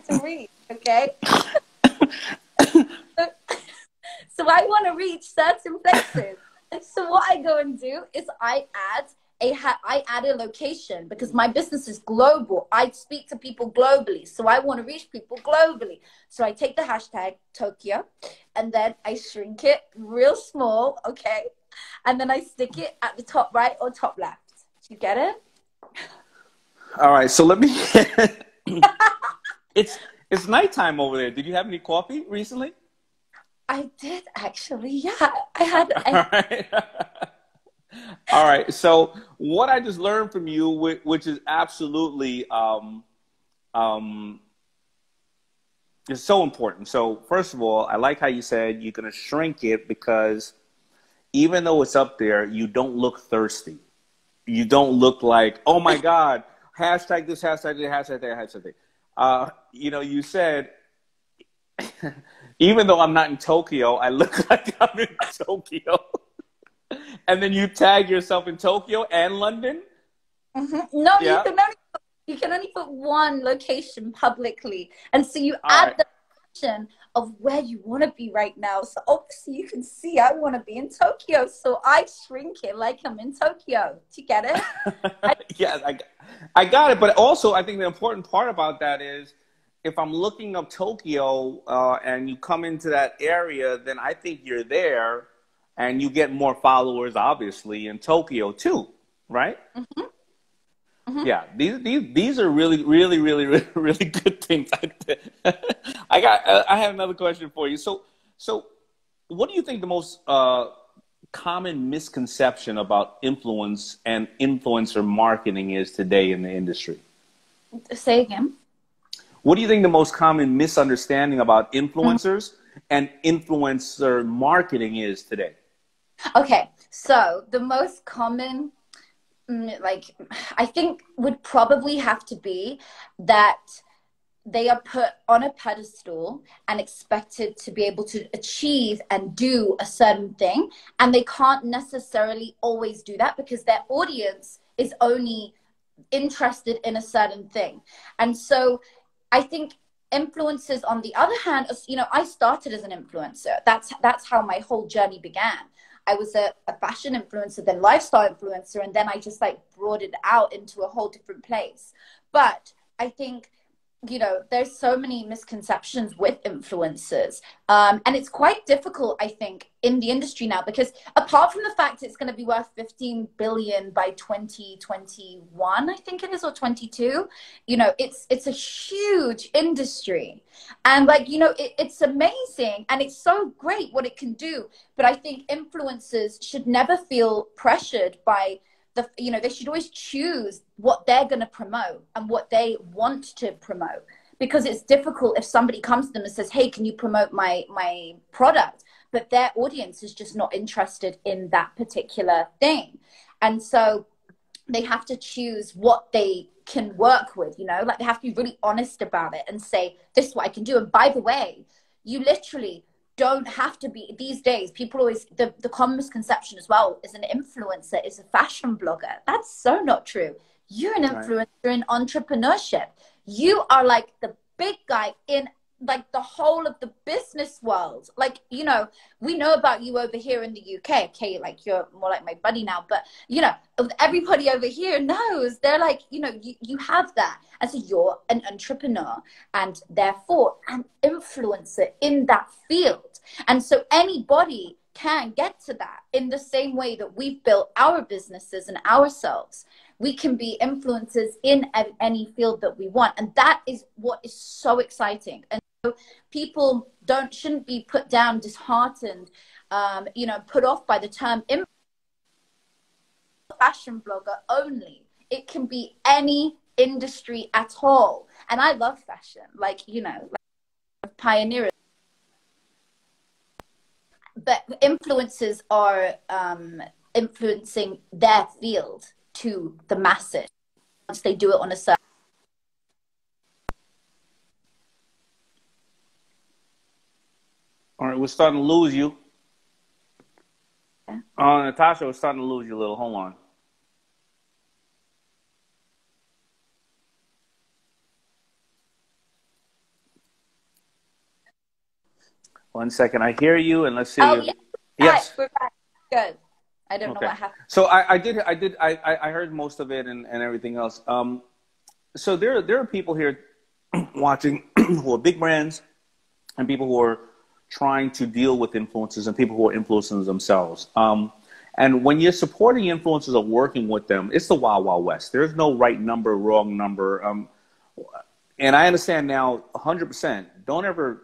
to reach, okay? So I want to reach certain places. And so what I go and do is I add a location, because my business is global. I speak to people globally. So I want to reach people globally. So I take the hashtag Tokyo, and then I shrink it real small, okay? And then I stick it at the top right or top left. You get it? All right, so let me it's nighttime over there. Did you have any coffee recently? I did, actually. Yeah, I had. All right. All right. So what I just learned from you, which is absolutely is so important. So first of all, I like how you said you're going to shrink it, because even though it's up there, you don't look thirsty. You don't look like, oh my God, hashtag this, hashtag that, hashtag that, hashtag that. You know, you said, even though I'm not in Tokyo, I look like I'm in Tokyo. And then you tag yourself in Tokyo and London? No, Yeah. you can only put one location publicly. And so you All add right. the option of where you want to be right now. So obviously you can see I want to be in Tokyo. So I shrink it like I'm in Tokyo. Do you get it? Yeah, I got it. But also, I think the important part about that is, if I'm looking up Tokyo and you come into that area, then I think you're there and you get more followers, obviously, in Tokyo too, right? Yeah, these are really, really, really, really, really good things. I have another question for you. So what do you think the most common misconception about influence and influencer marketing is today in the industry? Say again. What do you think the most common misunderstanding about influencers and influencer marketing is today? Okay, so the most common, like, I think would probably have to be that they are put on a pedestal and expected to be able to achieve and do a certain thing. And they can't necessarily always do that because their audience is only interested in a certain thing. And so I think influencers, on the other hand, you know, I started as an influencer. That's how my whole journey began. I was a fashion influencer, then lifestyle influencer, and then I just like brought it out into a whole different place. But I think, you know, there's so many misconceptions with influencers. And it's quite difficult, I think, in the industry now, because apart from the fact it's going to be worth 15 billion by 2021, I think it is, or 22, you know, it's a huge industry. And like, you know, it's amazing and it's so great what it can do. But I think influencers should never feel pressured by you know, they should always choose what they're going to promote and what they want to promote, because it's difficult if somebody comes to them and says, hey, can you promote my product? But their audience is just not interested in that particular thing. And so they have to choose what they can work with, you know, like they have to be really honest about it and say, this is what I can do. And by the way, you literally don't have to be, these days, people always, the common misconception as well is an influencer is a fashion blogger. That's so not true. You're an influencer in entrepreneurship. You are like the big guy in like the whole of the business world. Like, you know, we know about you over here in the UK. Okay, like you're more like my buddy now, but you know, everybody over here knows. They're like, you know, you have that. And so you're an entrepreneur and therefore an influencer in that field. And so anybody can get to that in the same way that we've built our businesses and ourselves. We can be influencers in any field that we want. And that is what is so exciting. And so people shouldn't be put down, disheartened, you know, put off by the term fashion blogger only. It can be any industry at all. And I love fashion, like, you know, like pioneers. But influencers are influencing their field to the masses once they do it on a certain. All right, we're starting to lose you. Yeah. Natasha, we're starting to lose you a little. Hold on. One second. I hear you, and let's see. Oh, yeah. Yes. We're back. Good. I don't know what happened. So I heard most of it and everything else. So there are people here watching who are big brands and people who are trying to deal with influencers and people who are influencers themselves. And when you're supporting influencers or working with them, it's the wild, wild west. There's no right number, wrong number. And I understand now 100%. Don't ever,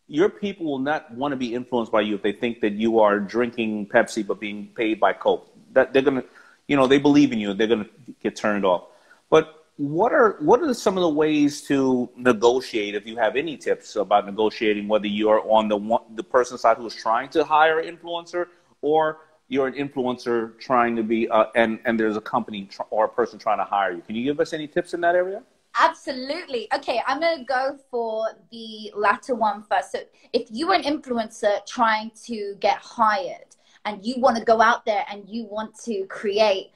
your people will not want to be influenced by you if they think that you are drinking Pepsi but being paid by Coke. That they're going to, you know, they believe in you. They're going to get turned off. But what are some of the ways to negotiate, if you have any tips about negotiating, whether you are on the person's side who is trying to hire an influencer or you're an influencer trying to be, and there's a company or a person trying to hire you. Can you give us any tips in that area? Absolutely. Okay, I'm going to go for the latter one first. So if you're an influencer trying to get hired and you want to go out there and you want to create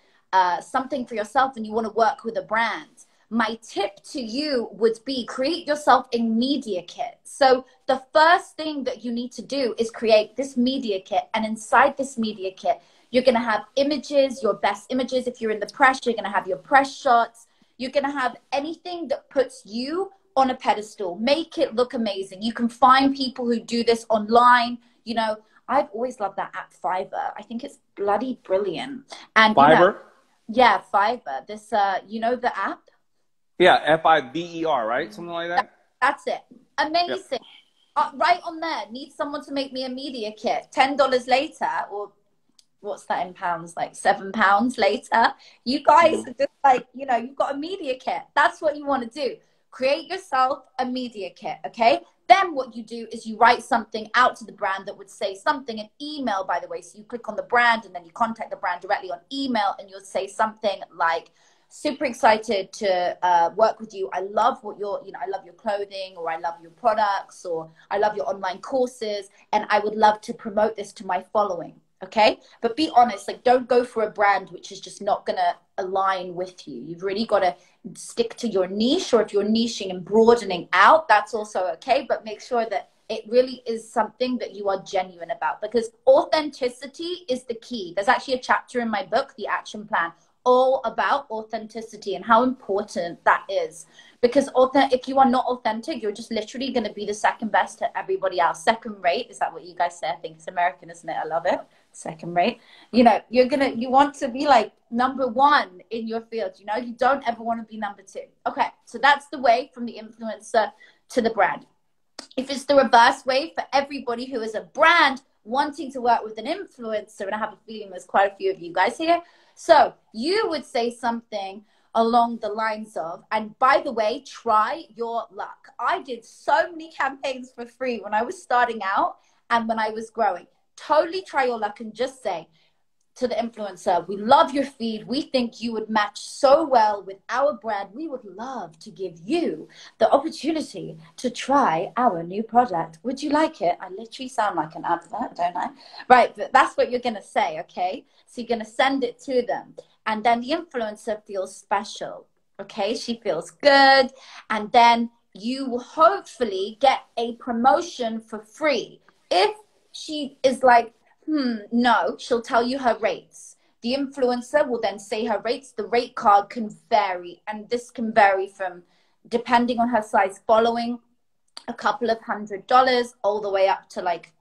something for yourself and you want to work with a brand, my tip to you would be create yourself a media kit. So the first thing that you need to do is create this media kit. And inside this media kit, you're going to have images, your best images. If you're in the press, you're going to have your press shots. You're going to have anything that puts you on a pedestal. Make it look amazing. You can find people who do this online. You know, I've always loved that app Fiverr. I think it's bloody brilliant. And Fiverr? You know, yeah, Fiverr. This, you know the app? Yeah, Fiverr, right? Something like that? That's it. Amazing. Yep. Right on there. Need someone to make me a media kit. $10 later, or what's that in pounds? Like £7 later. You guys are just like, you know, you've got a media kit. That's what you want to do. Create yourself a media kit, okay? Then what you do is you write something out to the brand that would say something, an email, by the way. So you click on the brand and then you contact the brand directly on email and you'll say something like, super excited to work with you. I love what you're, you know, I love your clothing, or I love your products, or I love your online courses, and I would love to promote this to my following. Okay. But be honest, like, don't go for a brand which is just not going to align with you. You've really got to stick to your niche, or if you're niching and broadening out, that's also okay. But make sure that it really is something that you are genuine about, because authenticity is the key. There's actually a chapter in my book, The Action Plan, all about authenticity and how important that is. Because if you are not authentic, you're just literally going to be the second best to everybody else. Second rate, is that what you guys say? I think it's American, isn't it? I love it. Second rate. You know, you want to be like number one in your field. You know, you don't ever want to be number two. Okay, so that's the way from the influencer to the brand. If it's the reverse way for everybody who is a brand wanting to work with an influencer, and I have a feeling there's quite a few of you guys here, so you would say something along the lines of, and by the way, try your luck. I did so many campaigns for free when I was starting out and when I was growing. Totally try your luck and just say to the influencer, we love your feed. We think you would match so well with our brand. We would love to give you the opportunity to try our new product. Would you like it? I literally sound like an advert, don't I? Right, but that's what you're going to say, okay? So you're going to send it to them. And then the influencer feels special, okay? She feels good. And then you will hopefully get a promotion for free. If she is like, no, she'll tell you her rates. The influencer will then say her rates. The rate card can vary, and this can vary from, depending on her size following, a couple of $100 all the way up to, like,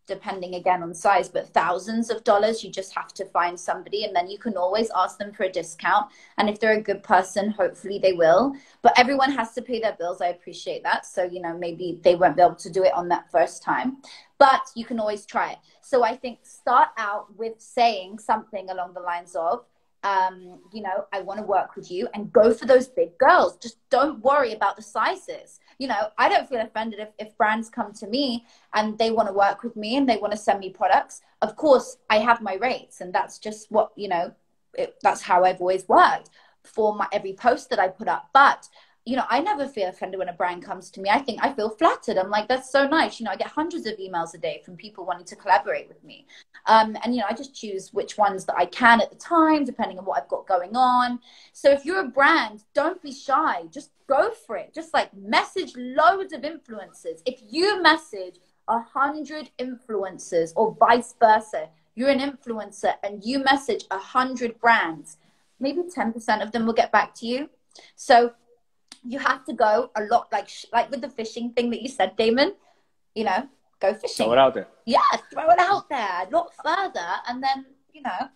depending again on size, but thousands of dollars. You just have to find somebody, and then you can always ask them for a discount. And if they're a good person, hopefully they will. But everyone has to pay their bills. I appreciate that. So, you know, maybe they won't be able to do it on that first time, but you can always try it. So I think start out with saying something along the lines of, you know, I want to work with you, and go for those big girls. Just don't worry about the sizes. You know, I don't feel offended if brands come to me and they want to work with me and they want to send me products. Of course, I have my rates, and that's just what, you know, that's how I've always worked for every post that I put up. But, you know, I never feel offended when a brand comes to me. I feel flattered. I'm like, that's so nice. You know, I get hundreds of emails a day from people wanting to collaborate with me. And, you know, I just choose which ones that I can at the time, depending on what I've got going on. So if you're a brand, don't be shy. Just go for it. Just like message loads of influencers. If you message 100 influencers, or vice versa, you're an influencer and you message 100 brands, maybe 10% of them will get back to you. So you have to go a lot, like with the fishing thing that you said, Daymond, you know, go fishing. Throw it out there. Yeah, throw it out there, not further. And then, you know.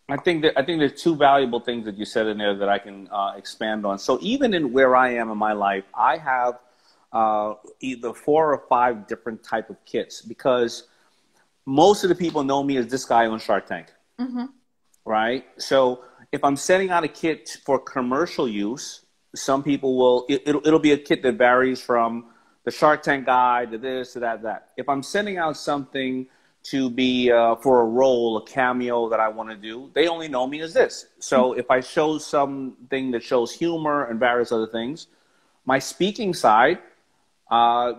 I think there's two valuable things that you said in there that I can expand on. So even in where I am in my life, I have either 4 or 5 different type of kits, because most of the people know me as this guy on Shark Tank, right? So if I'm sending out a kit for commercial use, some people will, it'll be a kit that varies from the Shark Tank guide to this, to that, that. If I'm sending out something to be for a role, a cameo that I want to do. They only know me as this. So if I show something that shows humor and various other things, my speaking side,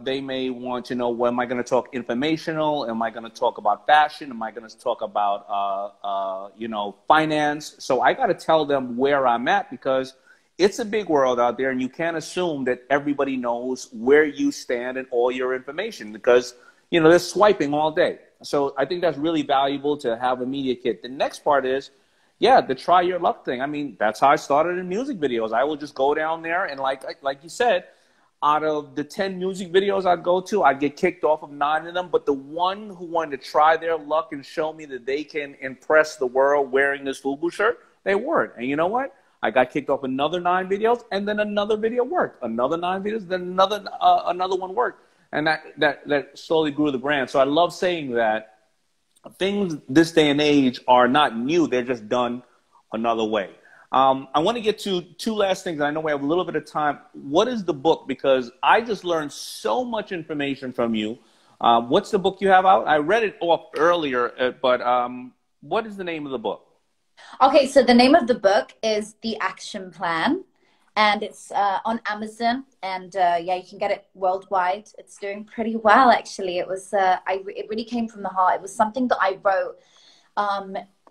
they may want to know, well, am I going to talk informational? Am I going to talk about fashion? Am I going to talk about, you know, finance? So I got to tell them where I'm at, because it's a big world out there, and you can't assume that everybody knows where you stand and all your information, because, you know, they're swiping all day. So I think that's really valuable to have a media kit. The next part is, yeah, the try your luck thing. I mean, that's how I started in music videos. I would just go down there, and like you said, out of the 10 music videos I'd go to, I'd get kicked off of 9 of them. But the one who wanted to try their luck and show me that they can impress the world wearing this FUBU shirt, they weren't. And you know what? I got kicked off another 9 videos, and then another video worked. Another 9 videos, then another one worked. And that slowly grew the brand. So I love saying that things this day and age are not new. They're just done another way. I want to get to 2 last things. I know we have a little bit of time. What is the book? Because I just learned so much information from you. What's the book you have out? I read it off earlier, but what is the name of the book? Okay, so the name of the book is The Action Plan, and it's on Amazon, and yeah, you can get it worldwide. It's doing pretty well, actually. It was it really came from the heart. It was something that I wrote.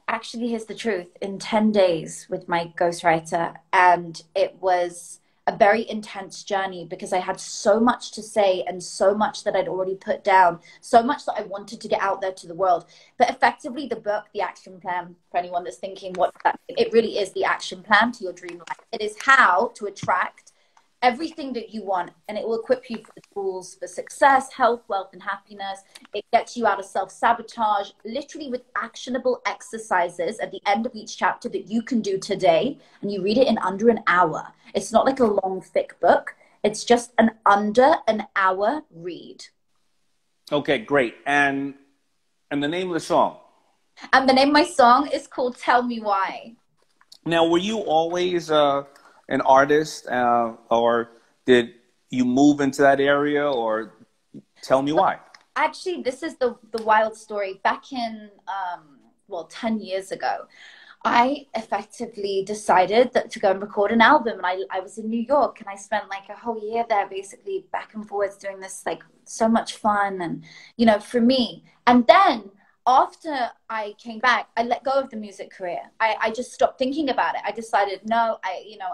Actually, here's the truth, in 10 days with my ghostwriter, and it was a very intense journey because I had so much to say and so much that I'd already put down, so much that I wanted to get out there to the world. But effectively, the book, The Action Plan, for anyone that's thinking what that, it really is the action plan to your dream life. It is how to attract everything that you want, and it will equip you for the tools for success, health, wealth, and happiness. It gets you out of self-sabotage, literally with actionable exercises at the end of each chapter that you can do today, and you read it in under an hour. It's not like a long, thick book. It's just an under an hour read. Okay, great. And the name of the song? And the name of my song is called Tell Me Why. Now, were you always an artist, or did you move into that area, or tell me why? Actually, this is the wild story. Back in, well, 10 years ago, I effectively decided to go and record an album. And I was in New York, and I spent like a whole year there, basically back and forwards doing this, like so much fun. And, you know, for me, and then after I came back, I let go of the music career. I just stopped thinking about it. I decided, no, you know,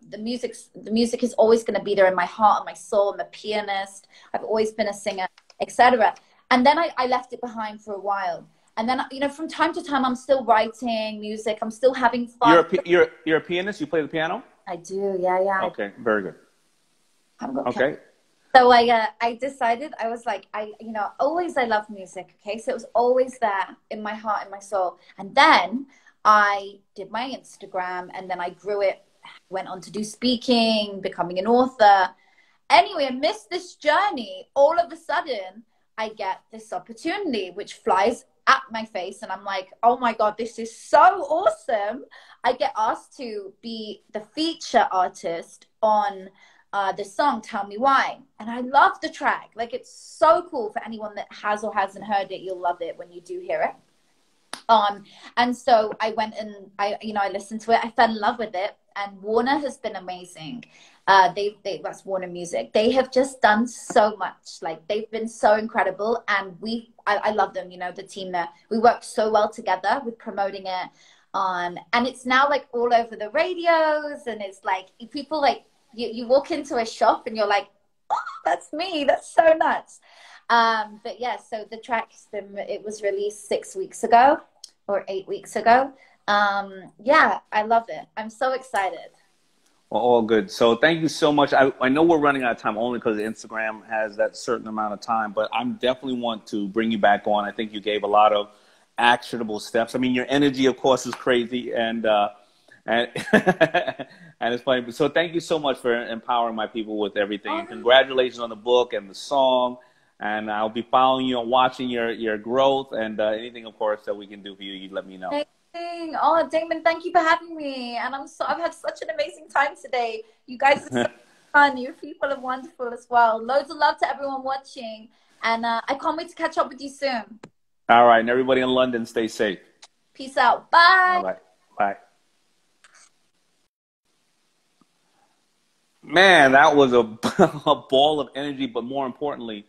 the music is always going to be there in my heart and my soul. I'm a pianist. I've always been a singer, etc. And then I left it behind for a while. And then, you know, from time to time, I'm still writing music. I'm still having fun. You're a pianist? You play the piano? I do, yeah. Okay, very good. Okay. So I decided, I was like, you know, always I love music, okay? So it was always there in my heart and my soul. And then I did my Instagram, and then I grew it, went on to do speaking, becoming an author. Anyway, I missed this journey. All of a sudden, I get this opportunity, which flies at my face. And I'm like, oh my God, this is so awesome. I get asked to be the feature artist on the song, Tell Me Why. And I love the track. Like, it's so cool. For anyone that has or hasn't heard it, you'll love it when you do hear it. And so I went and I listened to it. I fell in love with it. And Warner has been amazing. That's Warner Music. They have just done so much. Like, they've been so incredible. And I love them, you know, the team there. We worked so well together with promoting it. And it's now like all over the radios. And it's like, people like, you walk into a shop and you're like, oh, that's me. That's so nuts. But yeah, so the track's it was released 6 weeks ago or 8 weeks ago. Yeah, I love it. I'm so excited. Well, all good. So thank you so much. I know we're running out of time only because Instagram has that certain amount of time, but I definitely want to bring you back on. I think you gave a lot of actionable steps. I mean, your energy, of course, is crazy, and and it's funny. So thank you so much for empowering my people with everything. And congratulations on the book and the song. And I'll be following you and watching your growth, and anything, of course, that we can do for you, you let me know. Oh, Daymond, thank you for having me. And I've had such an amazing time today. You guys are so fun. Your people are wonderful as well. Loads of love to everyone watching. And I can't wait to catch up with you soon. All right. And everybody in London, stay safe. Peace out. Bye. All right. Bye. Man, that was a, a ball of energy, but more importantly,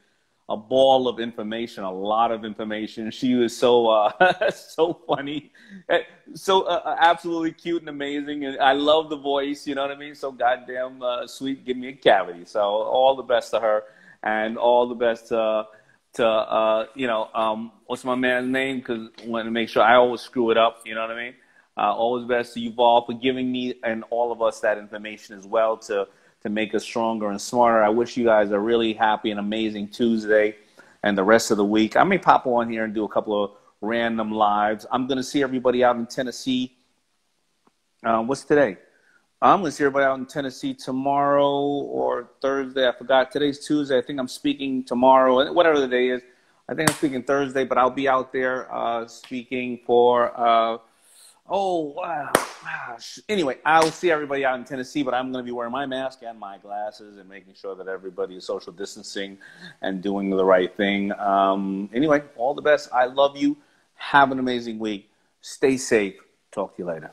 a ball of information, a lot of information. She was so so funny, so absolutely cute and amazing. And I love the voice, you know what I mean? So goddamn sweet, give me a cavity. So all the best to her, and all the best to you know, what's my man's name? Because I want to make sure I always screw it up, you know what I mean? Always best to Yuval for giving me and all of us that information as well to make us stronger and smarter. I wish you guys a really happy and amazing Tuesday and the rest of the week. I may pop on here and do a couple of random lives. I'm going to see everybody out in Tennessee. What's today? I'm going to see everybody out in Tennessee tomorrow or Thursday. I forgot. Today's Tuesday. I think I'm speaking tomorrow, whatever the day is. I think I'm speaking Thursday, but I'll be out there speaking for oh, wow. Anyway, I'll see everybody out in Tennessee, but I'm going to be wearing my mask and my glasses and making sure that everybody is social distancing and doing the right thing. Anyway, all the best. I love you. Have an amazing week. Stay safe. Talk to you later.